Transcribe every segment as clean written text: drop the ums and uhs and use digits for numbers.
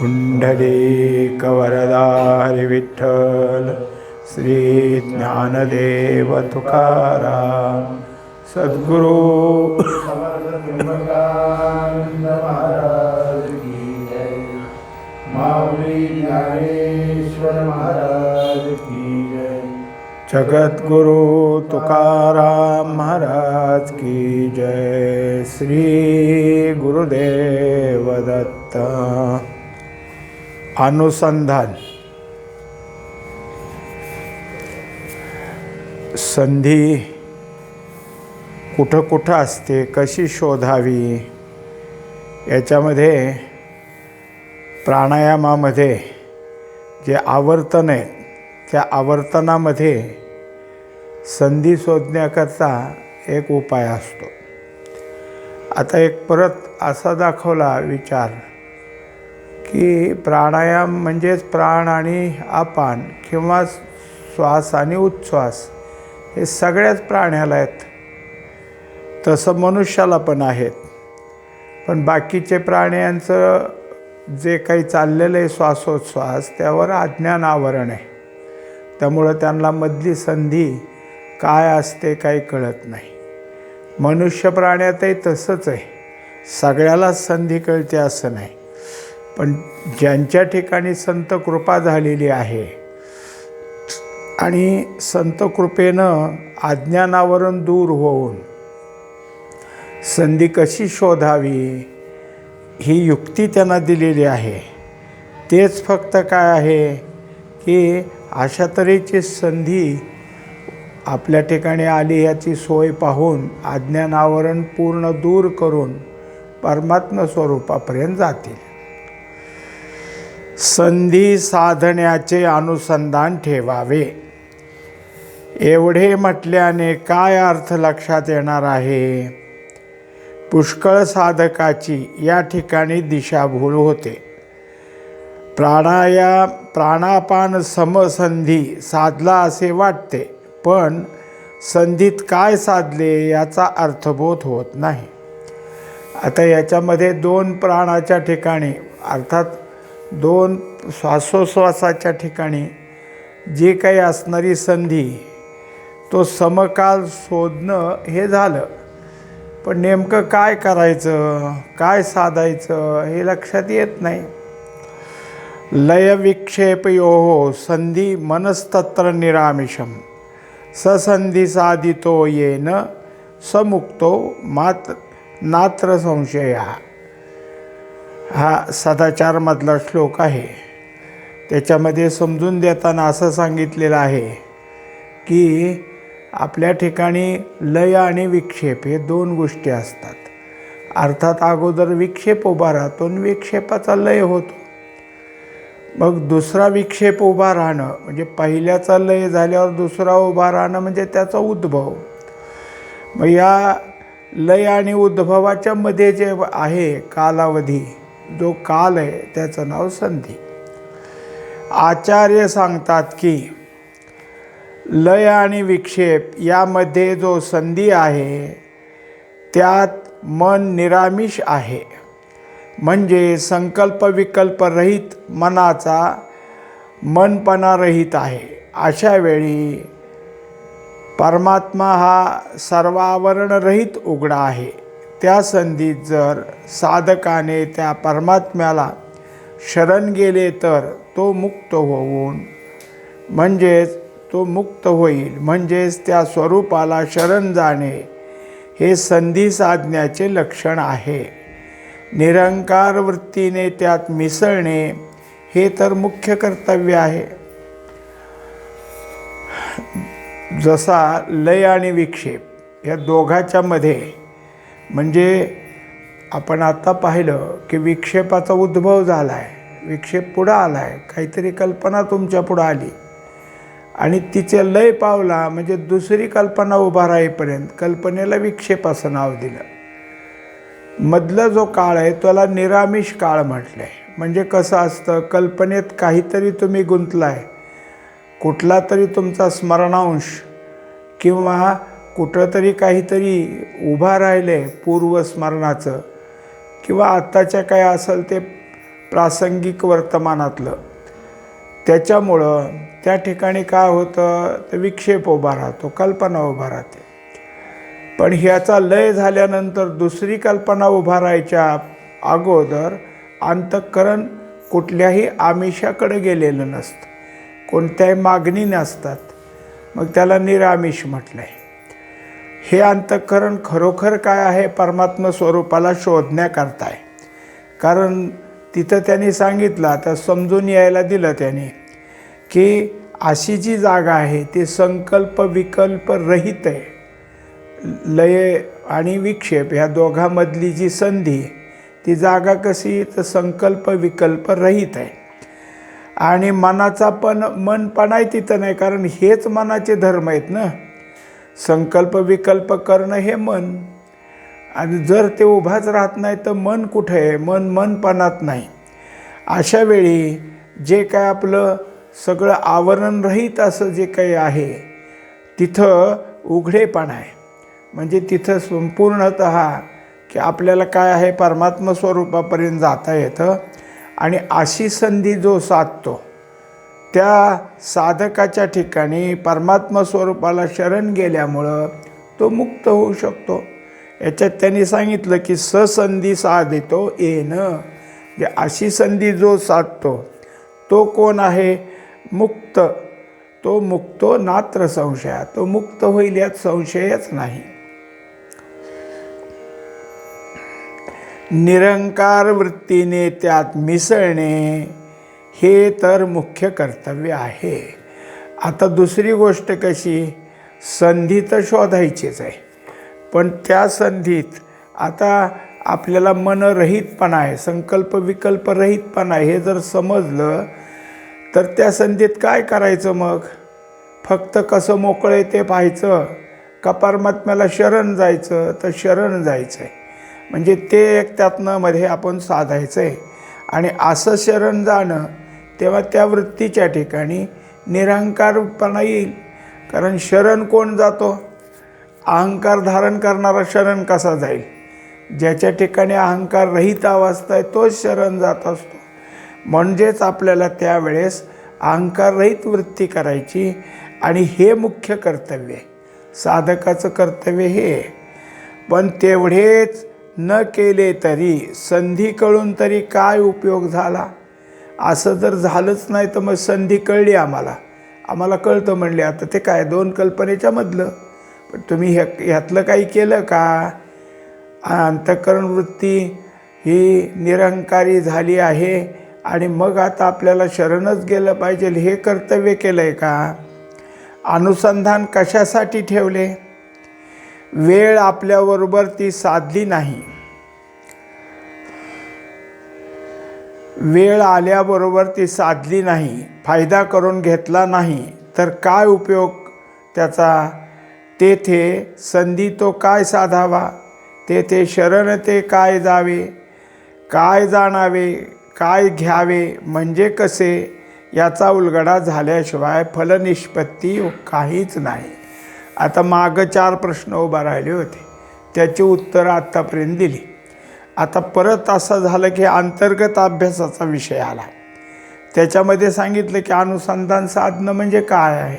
पुंडलीकवरदारि विठ्ठल श्री ज्ञानदेव तुकाराम सद्गुरु समर्थ महाराज की जय। माऊली ज्ञानेश्वर महाराज की जय। जगद्गुरु तुकाराम महाराज की जय। श्री गुरुदेव दत्त। अनुसंधान। संधी कुठं कुठं असते, कशी शोधावी, याच्यामध्ये प्राणायामामध्ये जे आवर्तन आहे त्या आवर्तनामध्ये संधी शोधण्याकरता एक उपाय असतो. आता एक परत असा दाखवला विचार की प्राणायाम म्हणजेच प्राण आणि अपान किंवा श्वास आणि उच्छ्वास हे सगळ्याच प्राण्याला आहेत. तसं मनुष्याला पण आहेत. पण बाकीचे प्राण्यांचं जे काही चाललेलं आहे श्वासोच्छ्वास त्यावर अज्ञान आवरण आहे. त्यामुळं त्यांना मधली संधी काय असते काही कळत नाही. मनुष्य प्राण्यातही तसंच आहे. सगळ्यालाच संधी कळते असं नाही. पण ज्यांच्या ठिकाणी संत कृपा झालेली आहे आणि संत कृपेनं अज्ञानावरून दूर होऊन संधी कशी शोधावी ही युक्ती त्यांना दिलेली आहे. तेच फक्त काय आहे की अशा तऱ्हेची संधी आपल्या ठिकाणी आली याची सोय पाहून अज्ञानावरण पूर्ण दूर करून परमात्मा स्वरूपापर्यंत जातील. संधी साधण्याचे अनुसंधान ठेवावे. एवढे म्हटल्याने काय अर्थ लक्षात येणार आहे? पुष्कळ साधकाची या ठिकाणी दिशाभूल होते. प्राणापान समसंधी साधला असे वाटते, पण संधीत काय साधले याचा अर्थबोध होत नाही. आता याच्यामध्ये दोन प्राणाच्या ठिकाणी अर्थात दोन श्वासोश्वासाच्या ठिकाणी जी काही असणारी संधी तो समकाल शोधणं हे झालं. पण नेमकं काय करायचं, काय साधायचं हे लक्षात येत नाही. लय विक्षेपयोः संधी मनस्तत्र निरामिषम ससंधी साधितो येन समुक्तो नात्र संशयः. हा सदाचारमधला श्लोक आहे. त्याच्यामध्ये समजून देताना असं सांगितलेलं आहे की आपल्या ठिकाणी लय आणि विक्षेप हे दोन गोष्टी असतात. अर्थात अगोदर विक्षेप उभा राहतो आणि विक्षेपाचा लय होतो. मग दुसरा विक्षेप उभा राहणं म्हणजे पहिल्याचा लय झाल्यावर दुसरा उभा राहणं म्हणजे त्याचा उद्भव. मग या लय आणि उद्भवाच्या मध्ये जे आहे कालावधी, जो काल आहे त्याचं नाव संधी. आचार्य सांगतात की लय आणि विक्षेप यामध्ये जो संधी आहे त्यात मन निरामिष आहे. म्हणजे संकल्प विकल्प रहित मनाचा मनपणा रहित आहे. अशा वेळी परमात्मा हा सर्वावरण रहित उघडा आहे. त्या संधीत जर साधकाने त्या परमात्म्याला शरण गेले तर तो मुक्त होऊन तो मुक्त होईल. म्हणजेच त्या स्वरूपाला शरण जाणे हे संधी साधण्याचे लक्षण आहे. निरंकार वृत्तीने त्यात मिसळणे हे तर मुख्य कर्तव्य आहे. जसा लय आणि विक्षेप या दोघाच्या मध्ये म्हणजे आपण आता पाहिलं की विक्षेपाचा उद्भव झाला आहे, विक्षेप पुढं आला आहे, काहीतरी कल्पना तुमच्या पुढं आली आणि तिचे लय पावला म्हणजे दुसरी कल्पना उभा राहीपर्यंत कल्पनेला विक्षेप असं नाव दिलं. मधला जो काळ आहे त्याला निरामिष काळ म्हटलं आहे. म्हणजे कसं असतं, कल्पनेत काहीतरी तुम्ही गुंतलाय, कुठला तरी तुमचा स्मरणांश किंवा कुठंतरी काहीतरी उभा राहिले पूर्वस्मरणाचं किंवा आत्ताच्या काय असेल ते प्रासंगिक वर्तमानातलं, त्याच्यामुळं त्या ठिकाणी काय होतं, तर विक्षेप उभा राहतो, कल्पना उभा राहते. पण ह्याचा लय झाल्यानंतर दुसरी कल्पना उभा राहायच्या अगोदर अंतःकरण कुठल्याही आमिषाकडे गेलेलं नसतं, कोणत्याही मागणी नसतात. मग त्याला निरामिष म्हटलं आहे. हे अंतःकरण खरोखर काय आहे, परमात्मा स्वरूपाला शोधण्याकरता आहे. कारण तिथं त्यांनी सांगितलं, आता समजून यायला दिलं त्यांनी, की अशी जी जागा आहे ती संकल्प विकल्प रहित आहे. लय आणि विक्षेप ह्या दोघांमधली जी संधी, ती जागा कशी, तर संकल्प विकल्प रहित आहे. आणि मनाचा पण मनपणा आहे तिथं नाही, कारण हेच मनाचे धर्म आहेत ना. संकल्प विकल्प करणं हे मन, आणि जर ते उभाच राहत नाही तर मन कुठे आहे, मनपणात नाही. अशा वेळी जे काय आपलं सगळं आवरणरहित असं जे काही आहे तिथं उघडेपणा आहे. म्हणजे तिथं संपूर्णतः की आपल्याला काय आहे, परमात्मा स्वरूपापर्यंत जाता येतं. आणि अशी संधी जो साधतो त्या साधकाच्या ठिकाणी परमात्मा स्वरूपाला शरण गेल्यामुळं तो मुक्त होऊ शकतो. याच्यात त्यांनी सांगितलं की ससंधी साधितो येन, म्हणजे अशी संधी जो साधतो तो कोण आहे, मुक्त. तो मुक्तो नात्र संशया, तो मुक्त होईल यात संशयच नाही. निरंकार वृत्तीने त्यात मिसळणे हे तर मुख्य कर्तव्य आहे. आता दुसरी गोष्ट कशी, संधी तर शोधायचीच आहे, पण त्या संधीत आता आपल्याला मनरहितपणा आहे, संकल्प विकल्प रहितपणा आहे, हे जर समजलं तर त्या संधीत काय करायचं मग, फक्त कसं मोकळं आहे ते पाहायचं का परमात्म्याला शरण जायचं, तर शरण जायचं आहे. म्हणजे ते एक त्यातनं मध्ये आपण साधायचं आहे. आणि असं शरण जाणं, तेव्हा त्या वृत्तीच्या ठिकाणी निरंकारपणा येईल. कारण शरण कोण जातो, अहंकार धारण करणारा शरण कसा जाईल, ज्याच्या ठिकाणी अहंकार रहित अवस्था आहे तोच शरण जात असतो. म्हणजेच आपल्याला त्यावेळेस अहंकार रहित वृत्ती करायची, आणि हे मुख्य कर्तव्य आहे, साधकाचं कर्तव्य हे. पण तेवढेच न केले तरी संधी कळून तरी काय उपयोग झाला. असं जर झालंच नाही तर मग संधी कळली आम्हाला कळतं म्हणले, आता ते काय दोन कल्पनेच्या मधलं. पण तुम्ही ह्यातलं काही केलं का, अंतःकरण वृत्ती ही निरंकारी झाली आहे आणि मग आता आपल्याला शरणच गेलं पाहिजे हे कर्तव्य केलं आहे का. अनुसंधान कशासाठी ठेवले, वेळ आपल्याबरोबर ती साधली नाही, वेळ आल्याबरोबर ती साधली नाही, फायदा करून घेतला नाही तर काय उपयोग त्याचा. तेथे संधी तो काय साधावा, तेथे शरण ते काय जावे, काय जाणावे, काय घ्यावे, म्हणजे कसे, याचा उलगडा झाल्याशिवाय फलनिष्पत्ती काहीच नाही. आता मागं 4 प्रश्न उभा राहिले होते, त्याची उत्तरं आत्तापर्यंत दिली. आता परत असं झालं की अंतर्गत अभ्यासाचा विषय आला. त्याच्यामध्ये सांगितलं की अनुसंधान साधणं म्हणजे काय आहे,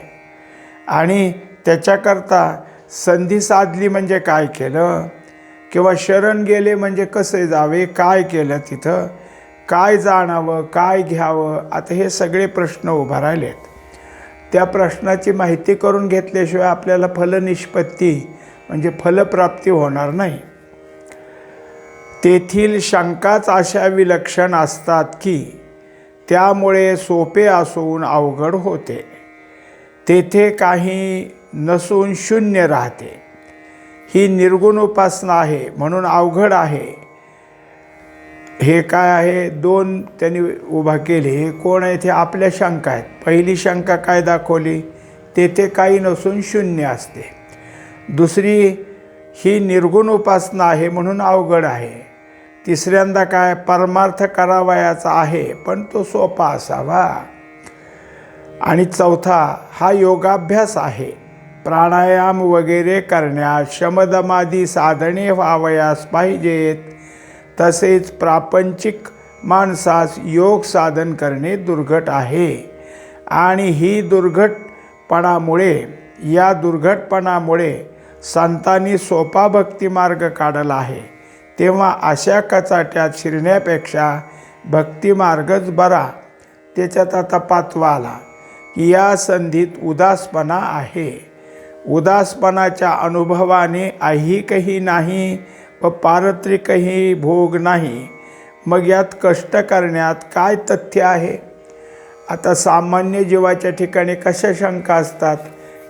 आणि त्याच्याकरता संधी साधली म्हणजे काय केलं, किंवा शरण गेले म्हणजे कसे जावे, काय केलं तिथं, काय जाणावं, काय घ्यावं. आता हे सगळे प्रश्न उभा राहिलेत. त्या प्रश्नाची माहिती करून घेतल्याशिवाय आपल्याला फलनिष्पत्ती म्हणजे फलप्राप्ती होणार नाही. तेथील शंकाच अशा विलक्षण असतात की त्यामुळे सोपे असून अवघड होते. तेथे काही नसून शून्य राहते. ही निर्गुण उपासना आहे म्हणून अवघड आहे. हे काय आहे, 2 त्यांनी उभा केले. हे कोण आहे, ते आपल्या शंका आहेत. पहिली शंका काय दाखवली, तेथे काही नसून शून्य असते. दुसरी, ही निर्गुण उपासना आहे म्हणून अवघड आहे. तिसऱ्यांदा काय, परमार्थ करावयाचा आहे पण तो सोपा असावा. आणि चौथा, हा योगाभ्यास आहे. प्राणायाम वगैरे करण्यास शमदमादी साधने व्हावयास पाहिजेत. तसेच प्रापंचिक माणसास योग साधन करणे दुर्घट आहे आणि ही या दुर्घटपणामुळे संतांनी सोपा भक्तिमार्ग काढला आहे, तेव्हा अशा कचाट्यात शिरण्यापेक्षा भक्तिमार्गच बरा. त्याच्यात आता 5वा आला की या संधीत उदासपणा आहे. उदासपणाच्या अनुभवाने ऐहिकही नाही व पारत्रिकही भोग नाही. मग यात कष्ट करण्यात काय तथ्य आहे? आता सामान्य जीवाच्या ठिकाणी कशा शंका असतात,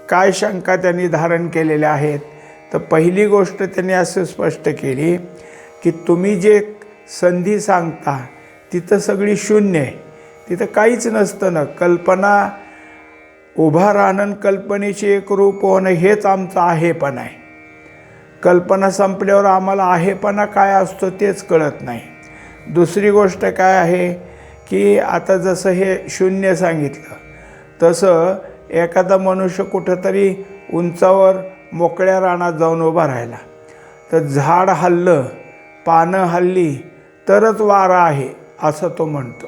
काय शंका त्यांनी धारण केलेल्या आहेत? तर पहिली गोष्ट त्यांनी असं स्पष्ट केली की तुम्ही जे संधी सांगता तिथं सगळी शून्य आहे, तिथं काहीच नसतं ना. कल्पना उभा राहणं, कल्पनेची एक रूप होणं हेच आमचं आहेपणा आहे. कल्पना संपल्यावर आम्हाला आहेपणा काय असतो तेच कळत नाही. दुसरी गोष्ट काय आहे की आता जसं हे शून्य सांगितलं तसं एखादा मनुष्य कुठंतरी उंचावर मोकळ्या रानात जाऊन उभा राहिला तर झाड हललं, पानं हलली तरच वारा आहे असं तो म्हणतो.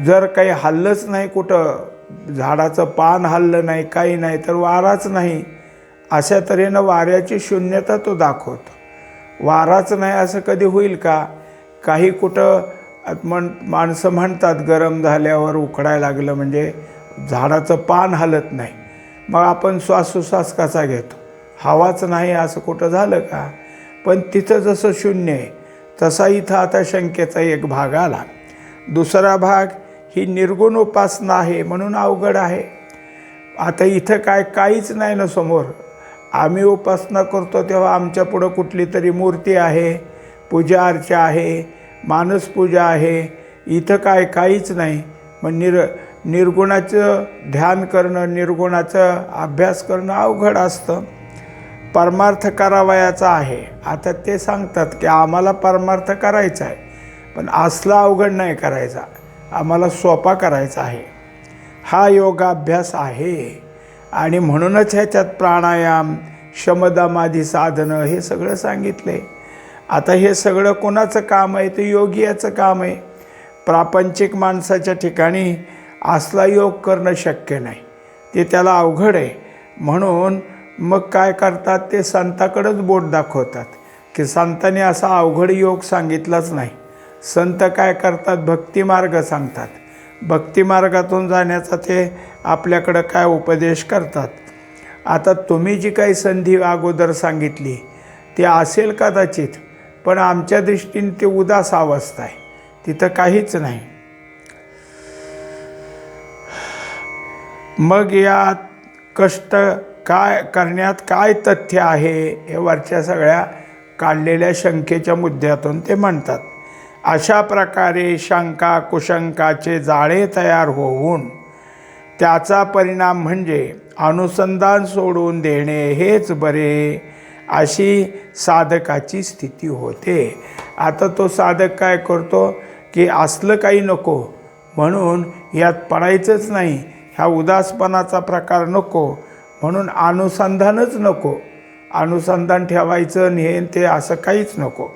जर काही हललंच नाही, कुठं झाडाचं पान हललं नाही, काही नाही, तर वाराच नाही. अशा तऱ्हेनं वाऱ्याची शून्यता तो दाखवतो. वाराच नाही असं कधी होईल का? काही कुठं माणसं म्हणतात गरम झाल्यावर उकडायला लागलं म्हणजे झाडाचं पान हलत नाही. मग आपण श्वासोश्वास कसा घेतो? हवाच नाही असं कुठं झालं का? पण तिथं जसं शून्य आहे तसा इथं आता शंकेचा एक भाग आला. दुसरा भाग ही निर्गुण उपासना आहे म्हणून अवघड आहे. आता इथं काहीच नाही ना समोर. आम्ही उपासना करतो तेव्हा आमच्या पुढं कुठली तरी मूर्ती आहे, पूजा अर्चा आहे, मानसपूजा आहे. इथं काहीच नाही. मग निर्गुणाचं ध्यान करणं, निर्गुणाचं अभ्यास करणं अवघड असतं. परमार्थ करावयाचा आहे. आता ते सांगतात की आम्हाला परमार्थ करायचा आहे, पण असला अवघड नाही करायचा, आम्हाला सोपा करायचा आहे. हा योगाभ्यास आहे आणि म्हणूनच ह्याच्यात प्राणायाम, शमदमादी साधनं हे सगळं सांगितले. आता हे सगळं कोणाचं काम आहे? ते योगी याचं काम आहे. प्रापंचिक माणसाच्या ठिकाणी असला योग करणं शक्य नाही, ते त्याला अवघड आहे. म्हणून मग काय करतात, ते संताकडेच बोट दाखवतात की संतांनी असा अवघड योग सांगितलाच नाही. संत काय करतात, भक्तिमार्ग सांगतात. भक्तिमार्गातून जाण्याचा ते आपल्याकडं काय उपदेश करतात. आता तुम्ही जी काही संधी अगोदर सांगितली ती असेल कदाचित, पण आमच्या दृष्टीने ते उदास अवस्था आहे, तिथं काहीच नाही. मग यात कष्ट काय करण्यात काय तथ्य आहे हे वरच्या सगळ्या काढलेल्या शंकेच्या मुद्द्यातून ते म्हणतात. अशा प्रकारे शंका कुशंकाचे जाळे तयार होऊन त्याचा परिणाम म्हणजे अनुसंधान सोडून देणे हेच बरे, अशी साधकाची स्थिती होते. आता तो साधक काय करतो की असलं काही नको म्हणून यात पडायचंच नाही, ह्या उदासपणाचा प्रकार नको म्हणून अनुसंधानच नको, अनुसंधान ठेवायचं हे ते असं काहीच नको.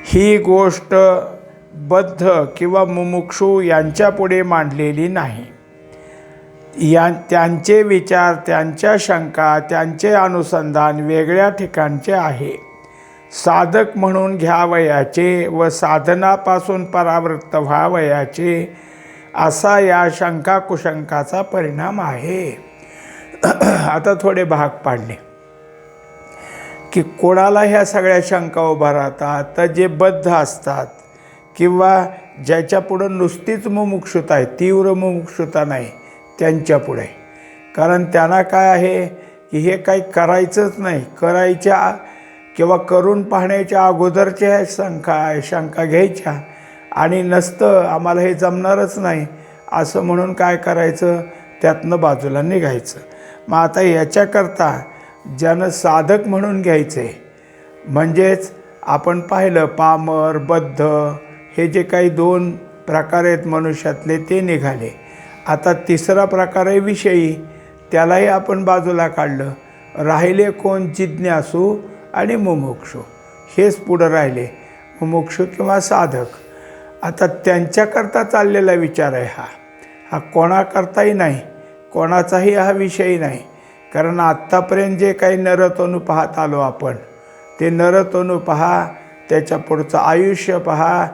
ही गोष्ट बद्ध किंवा मुमुक्षू यांच्यापुढे मांडलेली नाही. त्यांचे विचार, त्यांच्या शंका, त्यांचे अनुसंधान वेगळ्या ठिकाणचे आहे. साधक म्हणून घ्यावयाचे व साधनापासून परावृत्त व्हावयाचे असा या शंका कुशंकाचा परिणाम आहे. आता थोडे भाग पाडले की कोणाला ह्या सगळ्या शंका उभा राहतात, तर जे बद्ध असतात किंवा ज्याच्या पुढं नुसतीच मुमुक्षुता आहे, तीव्र मुमुक्षुता नाही, त्यांच्या पुढे. कारण त्यांना काय आहे की हे काही करायचंच नाही, करायच्या किंवा करून पाहण्याच्या अगोदरच्या शंका घ्यायच्या आणि नसतं आम्हाला हे जमणारच नाही असं म्हणून काय करायचं, त्यातनं बाजूला निघायचं. मग आता याच्याकरता ज्यानं साधक म्हणून घ्यायचे, म्हणजेच आपण पाहिलं पामर बद्ध हे जे काही 2 प्रकार आहेत मनुष्यातले ते निघाले. आता तिसरा प्रकार आहे विषयी, त्यालाही आपण बाजूला काढलं. राहिले कोण, जिज्ञासू आणि मुमुक्षू, हेच पुढं राहिले. मुमुक्षू किंवा साधक. आता त्यांच्याकरता चाललेला विचार आहे हा कोणाकरताही नाही, कोणाचाही हा विषय नाही. कारण आत्तापर्यंत जे काही नरतनू पाहत आलो आपण, ते नरतनू पहा, त्याच्या पुढचं आयुष्य पहा,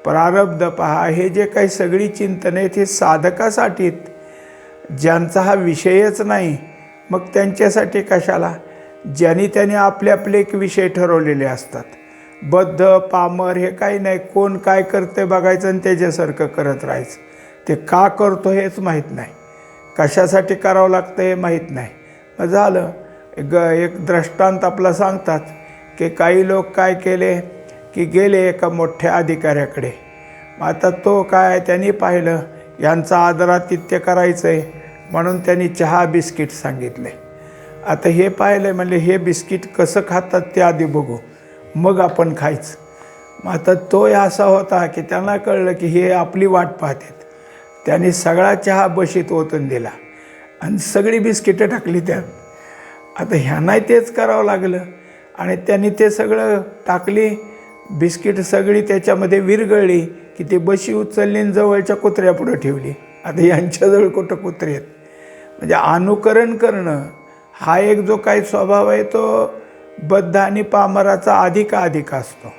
प्रारब्ध पहा, हे जे काही सगळी चिंतन आहेत हे साधकासाठीत. ज्यांचा हा विषयच नाही मग त्यांच्यासाठी कशाला? ज्यांनी त्याने आपले आपले एक विषय ठरवलेले असतात. बद्ध पामर हे काही नाही, कोण काय करते बघायचं आणि त्याच्यासारखं करत राहायचं. ते का करतो हेच माहीत नाही, कशासाठी करावं लागतं हे माहीत नाही. मग झालं. एक दृष्टांत आपला सांगतात की काही लोक काय केले की गेले एका मोठ्या अधिकाऱ्याकडे. मग आता तो काय, त्यांनी पाहिलं यांचा आदरातिथ्य करायचं आहे म्हणून त्यांनी चहा बिस्किट सांगितले. आता हे पाहिलं, म्हणले हे बिस्किट कसं खातात ते आधी बघू, मग आपण खायचं. मग आता तो असा होता की त्यांना कळलं की हे आपली वाट पाहतात. त्यांनी सगळा चहा बशीत ओतून दिला आणि सगळी बिस्किटं टाकली त्यात. आता ह्यांनाही तेच करावं लागलं आणि त्यांनी ते सगळं टाकली, बिस्किट सगळी त्याच्यामध्ये विरघळली की ती बशी उचलली आणि जवळच्या कुत्र्यापुढं ठेवली. आता यांच्याजवळ कुठं कुत्रे आहेत? म्हणजे अनुकरण करणं हा एक जो काही स्वभाव आहे तो बद्ध आणि पामराचा अधिक असतो.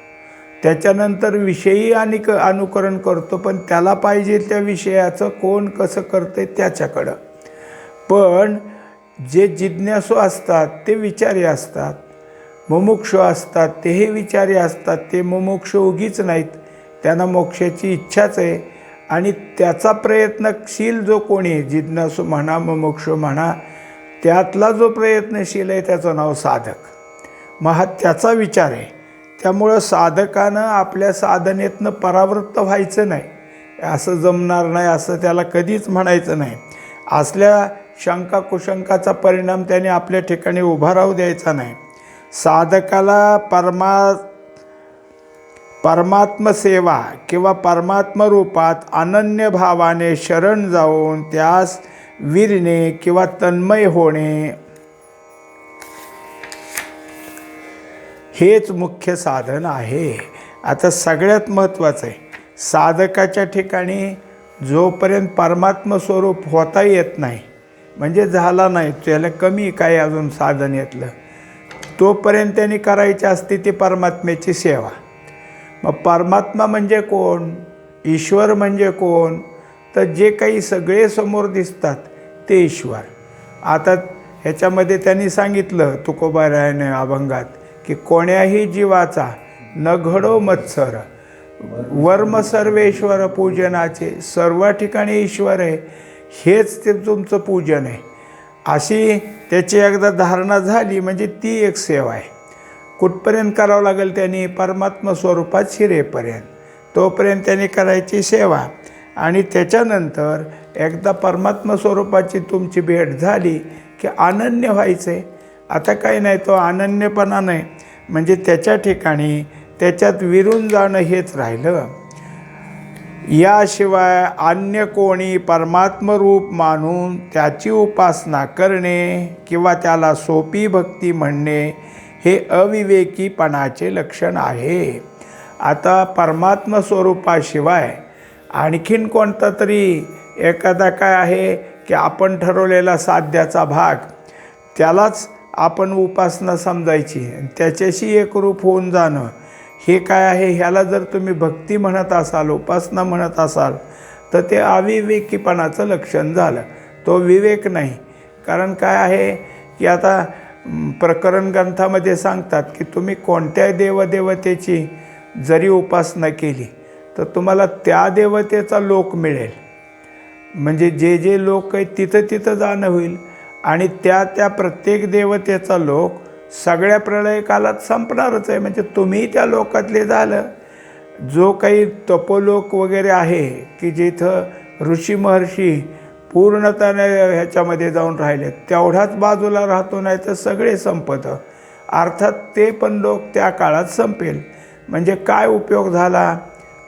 त्याच्यानंतर विषयी अनुकरण करतो, पण त्याला पाहिजे त्या विषयाचं कोण कसं करते त्याच्याकडं. पण जे जिज्ञासू असतात ते विचारी असतात, मुमुक्षू असतात तेही विचारी असतात. ते मुमुक्षू उगीच नाहीत, त्यांना मोक्षाची इच्छाच आहे आणि त्याचा प्रयत्नशील जो कोणी जिज्ञासू म्हणा मुमुक्षू म्हणा, त्यातला जो प्रयत्नशील आहे त्याचं नाव साधक. मग हा त्याचा विचार आहे. त्यामुळं साधकानं आपल्या साधनेतनं परावृत्त व्हायचं नाही. असं जमणार नाही असं त्याला कधीच म्हणायचं नाही. असल्या शंका कुशंकाचा परिणाम त्याने आपल्या ठिकाणी उभा राहू द्यायचा नाही. साधकाला परमात्मसेवा किंवा परमात्मरूपात अनन्य भावाने शरण जाऊन त्यास विरणे किंवा तन्मय होणे हेच मुख्य साधन आहे. आता सगळ्यात महत्त्वाचं आहे, साधकाच्या ठिकाणी जोपर्यंत परमात्म स्वरूप होता येत नाही, म्हणजे झाला नाही, त्याला कमी काय अजून साधन येतलं, तोपर्यंत त्यांनी करायची असते ती परमात्म्याची सेवा. मग परमात्मा म्हणजे कोण, ईश्वर म्हणजे कोण, तर जे काही सगळे समोर दिसतात ते ईश्वर. आता ह्याच्यामध्ये त्यांनी सांगितलं तुकोबारायाने अभंगात की कोण्याही जीवाचा न घडो मत्सर, वर्म सर्वेश्वर पूजनाचे. सर्व ठिकाणी ईश्वर आहे, हेच ते तुमचं पूजन आहे. अशी त्याची एकदा धारणा झाली म्हणजे ती एक सेवा आहे. कुठपर्यंत करावं लागेल त्यांनी? परमात्मा स्वरूपात शिरेपर्यंत. तोपर्यंत त्यांनी करायची सेवा. आणि त्याच्यानंतर एकदा परमात्मा स्वरूपाची तुमची भेट झाली की अनन्य व्हायचे. आता काही नाही, तो अनन्यपणा नाही, म्हणजे त्याच्या ठिकाणी त्याच्यात विरून जाणं हेच राहिलं. याशिवाय अन्य कोणी परमात्मरूप मानून त्याची उपासना करणे किंवा त्याला सोपी भक्ती म्हणणे हे अविवेकीपणाचे लक्षण आहे. आता परमात्म स्वरूपाशिवाय आणखीन कोणता तरी एखादा काय आहे की आपण ठरवलेला साध्याचा भाग, त्यालाच आपण उपासना समजायची, त्याच्याशी एकरूप होऊन जाणं हे काय आहे. ह्याला जर तुम्ही भक्ती म्हणत असाल, उपासना म्हणत असाल, तर ते अविवेकीपणाचं लक्षण झालं. तो विवेक नाही. कारण काय आहे की आता प्रकरण ग्रंथामध्ये सांगतात की तुम्ही कोणत्याही देवदेवतेची जरी उपासना केली तर तुम्हाला त्या देवतेचा लोक मिळेल. म्हणजे जे जे लोक आहेत तिथं तिथं जाणं होईल आणि त्या प्रत्येक देवतेचा लोक सगळ्या प्रलयकालात संपणारच आहे. म्हणजे तुम्ही त्या लोकातले झालं. जो काही तपोलोक वगैरे आहे की जिथं ऋषी महर्षी पूर्णतः ह्याच्यामध्ये जाऊन राहिले, तेवढाच बाजूला राहतो, नाही तर सगळे संपतं. अर्थात ते पण लोक त्या काळात संपेल. म्हणजे काय उपयोग झाला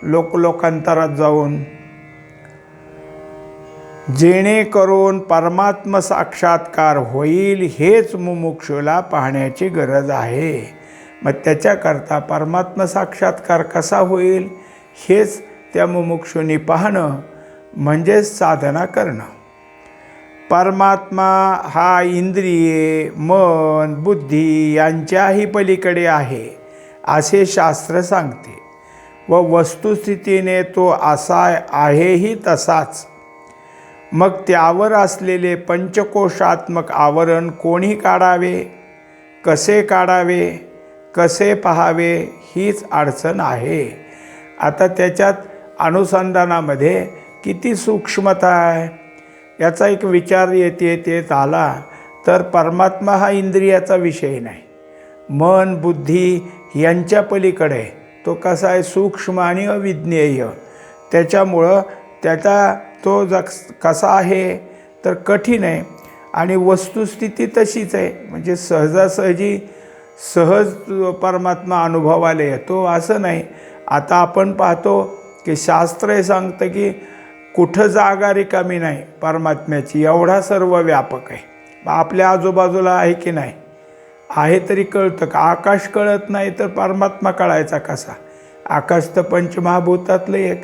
लोकांतरात जाऊन? जेणेकरून परमात्म साक्षात्कार होईल हेच मुमुक्षूला पाहण्याची गरज आहे. मग त्याच्याकरता परमात्मा साक्षात्कार कसा होईल हेच त्या मुमुक्षुनी पाहणं म्हणजेच साधना करणं. परमात्मा हा इंद्रिये, मन, बुद्धी यांच्याही पलीकडे आहे असे शास्त्र सांगते व वस्तुस्थितीने तो असा आहेही तसाच. मग त्यावर असलेले पंचकोशात्मक आवरण कोणी काढावे, कसे काढावे, कसे पाहावे हीच अडचण आहे. आता त्याच्यात अनुसंधानामध्ये किती सूक्ष्मता आहे याचा एक विचार येत आला तर परमात्मा हा इंद्रियाचा विषय नाही, मन बुद्धी यांच्या पलीकडे तो कसा आहे, सूक्ष्म आणि अविज्ञेय. त्याच्यामुळं त्याचा तो कसा आहे तर कठीण आहे आणि वस्तुस्थिती तशीच आहे. म्हणजे सहजासहजी सहज परमात्मा अनुभवाला येतो असं नाही. आता आपण पाहतो की शास्त्र हे सांगतं की कुठं जागा रिकामी नाही परमात्म्याची, एवढा सर्व व्यापक आहे. आपल्या आजूबाजूला आहे की नाही, आहे तरी कळतं का? आकाश कळत नाही तर परमात्मा कळायचा कसा? आकाश तर पंचमहाभूतातलं एक.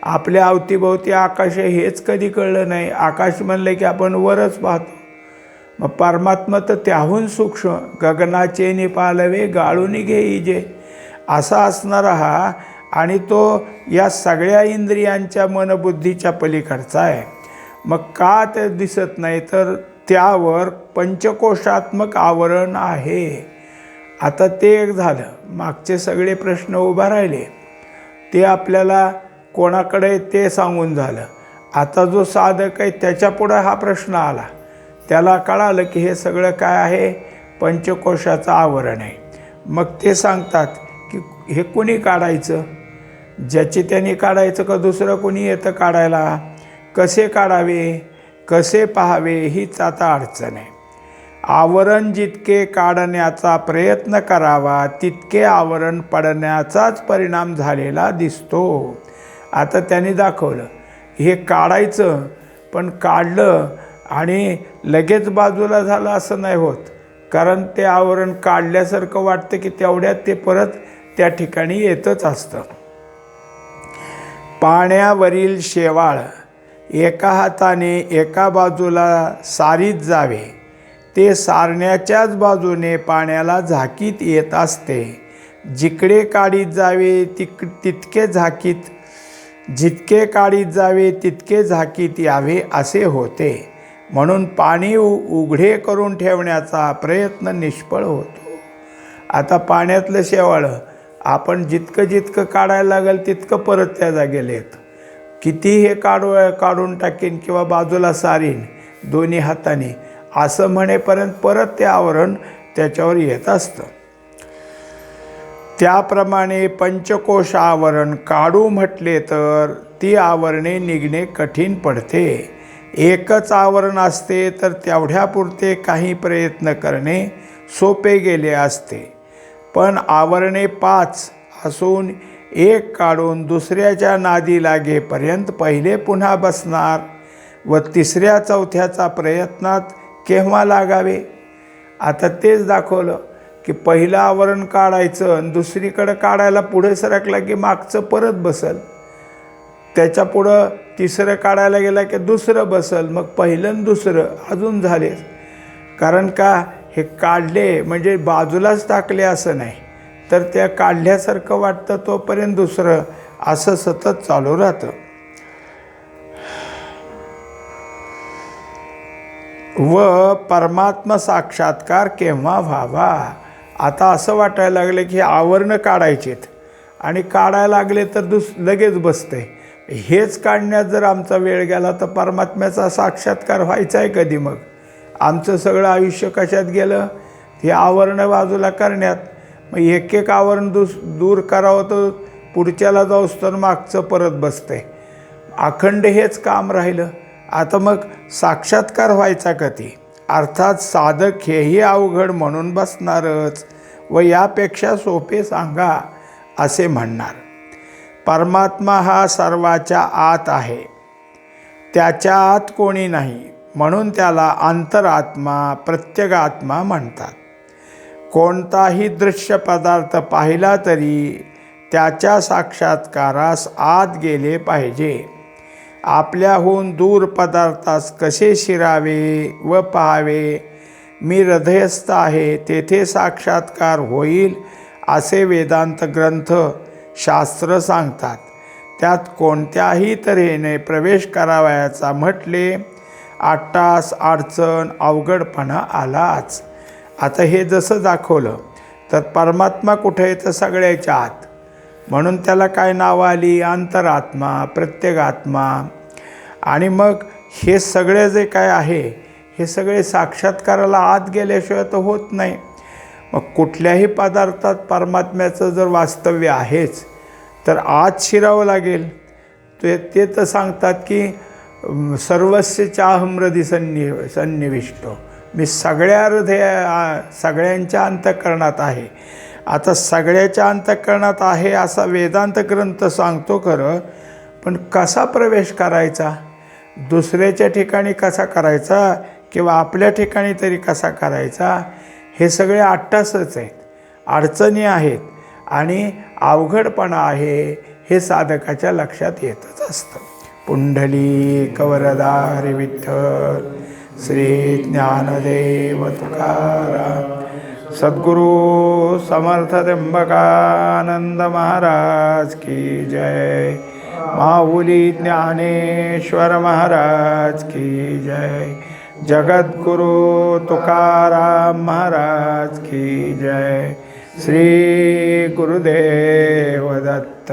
आपल्या अवतीभोवती आकाश आहे हेच कधी कळलं नाही. आकाश म्हणलं की आपण वरच पाहतो. मग परमात्मा तर त्याहून सूक्ष्म, गगनाचे निपालवे गाळून घेईजे असा असणारा हा, आणि तो या सगळ्या इंद्रियांच्या मनबुद्धीच्या पलीकडचा आहे. मग का ते दिसत नाही तर त्यावर पंचकोशात्मक आवरण आहे. आता ते एक झालं. मागचे सगळे प्रश्न उभा राहिले ते आपल्याला कोणाकडे ते सांगून झालं. आता जो साधक आहे त्याच्यापुढं हा प्रश्न आला, त्याला कळालं की हे सगळं काय आहे, पंचकोशाचं आवरण आहे. मग ते सांगतात की हे कोणी काढायचं, ज्याचे त्याने काढायचं का दुसरं कोणी येतं काढायला, कसे काढावे, कसे पाहावे हीच आता अडचण आहे. आवरण जितके काढण्याचा प्रयत्न करावा तितके आवरण पडण्याचाच परिणाम झालेला दिसतो. आता त्यांनी दाखवलं हे काढायचं, पण काढलं आणि लगेच बाजूला झालं असं नाही होत. कारण ते आवरण काढल्यासारखं वाटतं की तेवढ्यात ते परत त्या ठिकाणी येतच असतं. पाण्यावरील शेवाळ एका हाताने एका बाजूला सारीत जावे, ते सारण्याच्याच बाजूने पाण्याला झाकीत येत असते. जिकडे काढीत जावे तितके झाकीत, जितके काढीत जावे तितके झाकीत यावे असे होते. म्हणून पाणी उघडे करून ठेवण्याचा प्रयत्न निष्फळ होतो. आता पाण्यातलं शेवाळं आपण जितकं काढायला लागेल तितकं परत त्या जागेला येतं. किती हे काढून टाकीन किंवा बाजूला सारीन दोन्ही हाताने असं म्हणेपर्यंत परत ते आवरण त्याच्यावर येत असतं. त्याप्रमाणे पंचकोश आवरण काढू म्हटले तर ती आवरणे निघणे कठीण पडते. एकच आवरण असते तर तेवढ्यापुरते काही प्रयत्न करणे सोपे गेले असते. पण आवरणे 5 असून एक काढून दुसऱ्याच्या नादी लागेपर्यंत पहिले पुन्हा बसणार व तिसऱ्या चौथ्याचा प्रयत्नात केव्हा लागावे. आता तेच दाखवलं की पहिलं आवरण काढायचं आणि दुसरीकडं काढायला पुढे सरकला की मागचं परत बसल, त्याच्या पुढं तिसरं काढायला गेला की दुसरं बसल, मग पहिलं आणि दुसरं अजून झाले. कारण का हे काढले म्हणजे बाजूलाच टाकले असं नाही, तर त्या काढल्यासारखं वाटतं तोपर्यंत दुसरं असं सतत चालू राहतं. व परमात्मा साक्षात्कार केव्हा व्हावा. आता असं वाटायला लागलं की आवरणं काढायचेत आणि काढायला लागले तर लगेच बसते. हेच काढण्यात जर आमचा वेळ गेला तर परमात्म्याचा साक्षात्कार व्हायचा आहे कधी? मग आमचं सगळं आयुष्य कशात गेलं? हे आवरणं बाजूला करण्यात. मग एक आवरण दूर करावं तर पुढच्याला जाऊस तर मागचं परत बसतंय. अखंड हेच काम राहिलं. आता मग साक्षात्कार व्हायचा कधी? अर्थात साधक हेही अवघड म्हणून बसणारच व यापेक्षा सोपे सांगा असे म्हणणार. परमात्मा हा सर्वाच्या आत आहे, त्याच्या आत कोणी नाही, म्हणून त्याला अंतरात्मा प्रत्यगात्मा म्हणतात. कोणताही दृश्य पदार्थ पाहिला तरी त्याच्या साक्षात्कारास आत गेले पाहिजे. आपल्याहून दूर पदार्थास कसे शिरावे व पाहावे. मी हृदयस्थ आहे, तेथे साक्षात्कार होईल असे वेदांत ग्रंथ शास्त्र सांगतात. त्यात कोणत्याही तऱ्हेने प्रवेश करावयाचा म्हटले आटास अडचण अवघडपणा आलाच. आता हे जसं दाखवलं तर परमात्मा कुठे आहे तर सगळ्याच्या आत, म्हणून त्याला काय नावं आली, अंतरात्मा, प्रत्येगात्मा. आणि मग हे सगळे जे काय आहे हे सगळे साक्षात्काराला आत गेल्याशिवाय तर होत नाही. मग कुठल्याही पदार्थात परमात्म्याचं जर वास्तव्य आहेच तर आत शिरावं लागेल. ते तर सांगतात की सर्वस्य चाहम हृदि सन्निविष्टो, मी सगळ्यांच्या अंतःकरणात आहे. आता सगळ्याच्या अंतःकरणात आहे असा वेदांत ग्रंथ सांगतो खरं, पण कसा प्रवेश करायचा, दुसऱ्याच्या ठिकाणी कसा करायचा किंवा आपल्या ठिकाणी तरी कसा करायचा, हे सगळे अट्टासच आहेत, अडचणी आहेत आणि अवघडपणा आहे, हे साधकाच्या लक्षात येतच असतं. पुंडलिक वरदा हरी विठ्ठल, श्री ज्ञानदेव तुकाराम, सद्गुरु समर्थ त्र्यंबकानंद महाराज की जय. माऊली ज्ञानेश्वर महाराज की जय. जगद्गुरु तुकाराम महाराज की जय. श्री गुरुदेव दत्त.